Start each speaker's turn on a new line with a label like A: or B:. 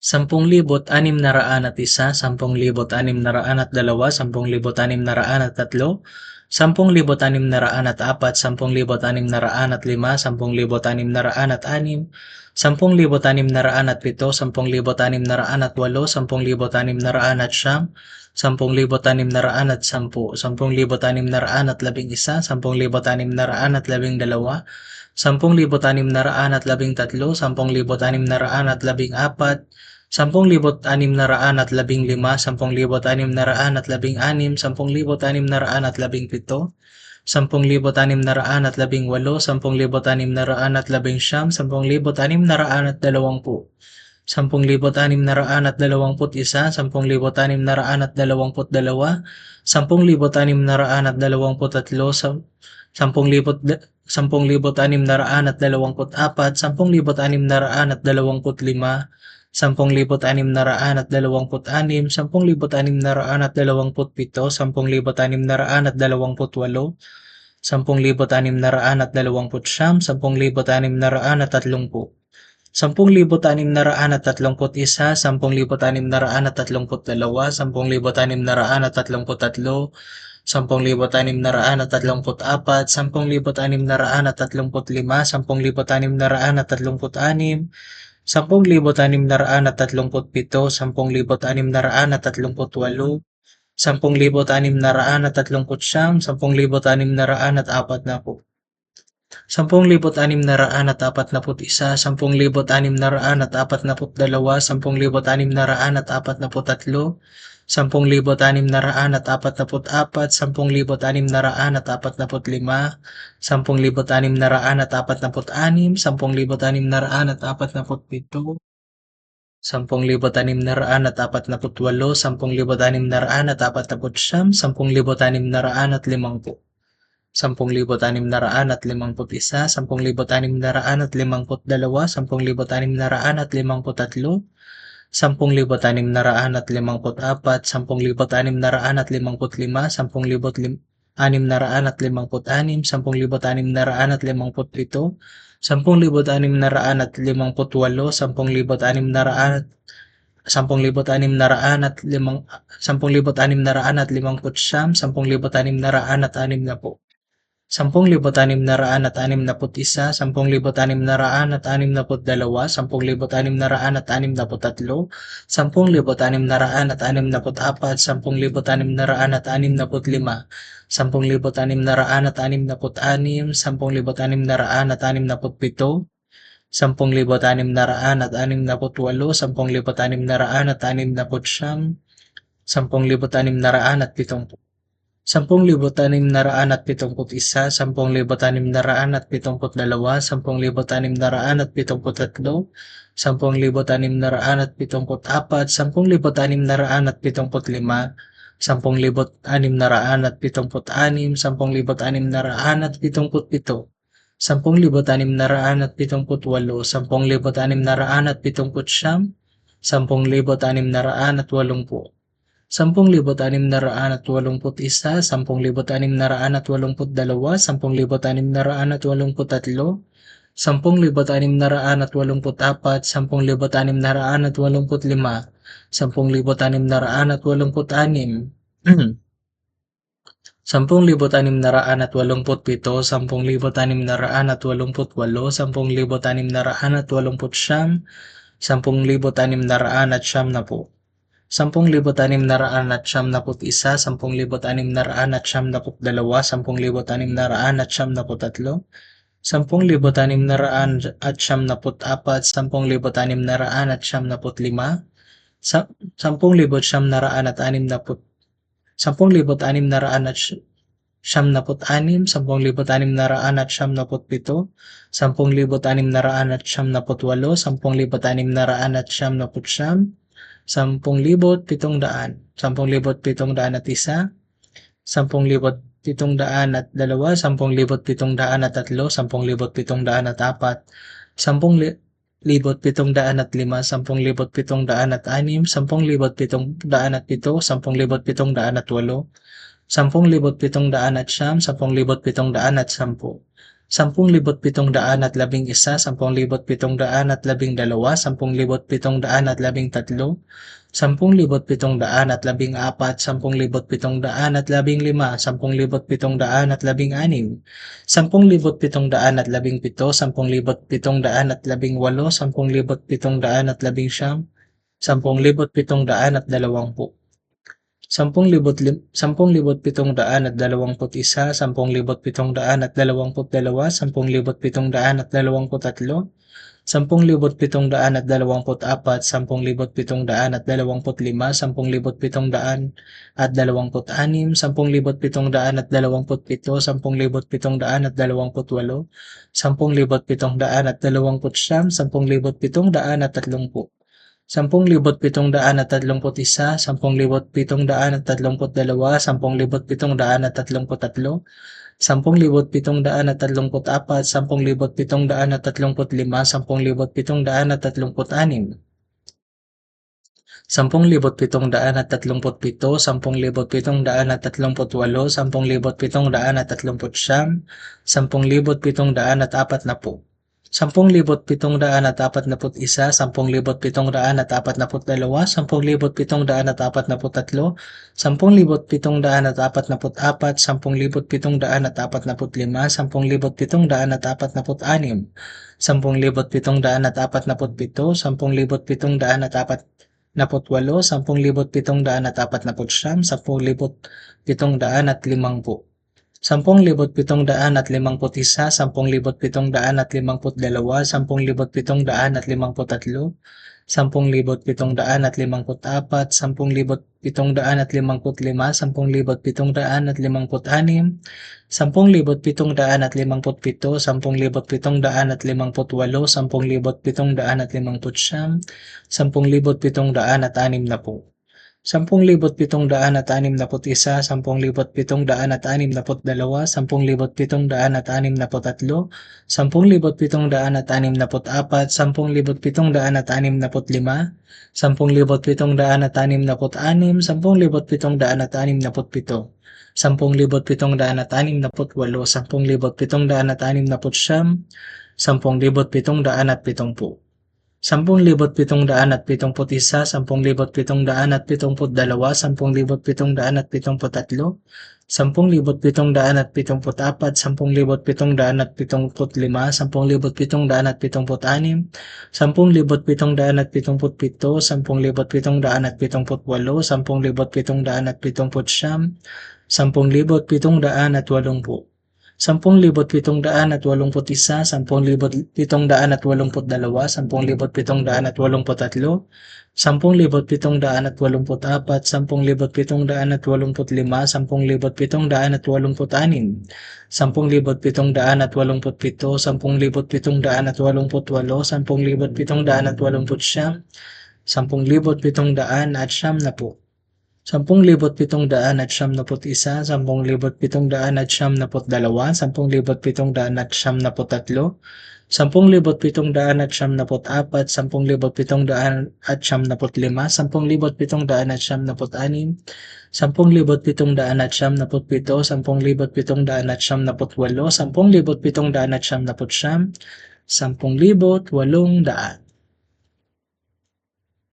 A: 10,601, 10,602, 10,603, 10,604, 10,605, 10,606, 10,607, 10,608, 10,609, 10,610, 10,611, 10,612, 10,613, 10,614, 10,615, 10,616, 10,617, 10,618, 10,619, 10,620, 10,621, 10,622, 10,623, 10,624, 10,625, 10,626, 10,627, 10,628, 10,629, 10,630, 10,631, 10,632, 10,633, 10,634, 10,635, 10,636, 10,637, 10,638, 10,639, 10,640, 10,641, 10,642, 10,643, 10,644, 10,645, 10,646, 10,647, 10,648, 10,649, 10,650, 10,651, 10,652, 10,653, 10,654, 10,655, 10,656, 10,657, 10,658, 10,659, 10,660, 10,661, 10,662, 10,663, 10,664, 10,665, 10,666, 10,667, 10,668, 10,669, 10,670, 10,671, 10,672, 10,673, 10,674, 10,675, 10,676, 10,677, 10,678, 10,679, 10,680, 10,681, 10,682, 10,683, 10,684, 10,685, 10,686, 10,687, 10,688, 10,689, 10,690, 10,691, 10,692, 10,693, 10,694, 10,695, 10,666, 10,666, 10,667, 10,668, 10,669, 10,700, 10,701, 10,702, 10,703, 10,704, 10,705, 10,706, 10,707, 10,708, 10,709, 10,710, 10,711, 10,712, 10,713, 10,714, 10,715, 10,716, 10,717, 10,718, 10,719, 10,720, 10,721, 10,722, 10,723, 10,724, 10,725, 10,726, 10,727, 10,728, 10,729, 10,730, 10,731, 10,732, 10,733, 10,734, 10,735, 10,736, 10,737, 10,738, 10,739, 10,740, 10,741, 10,742, 10,743, 10,744, 10,745, 10,746, 10,747, 10,748, 10,749, 10,750, 10,751, 10,752, 10,753, 10,754, 10,755, 10,756, 10,757, 10,758, 10,759, 10,760, 10,761, 10,762, 10,763, 10,764, 10,765, 10,766, 10,767, 10,768, 10,769, 10,770, 10,771, 10,772, 10,773, 10,774, 10,775, 10,776, 10,777, 10,778, 10,779, 10,780, 10,781, 10,782, 10,783, 10,784, 10,785, 10,786, 10,787, 10,788, 10,789, 10,700, 10,700, 10,700, 10,700, 10,700, 10,700, 10,700, 10,700, 10,700, 10,700, 10,700, 10,700, 10,800,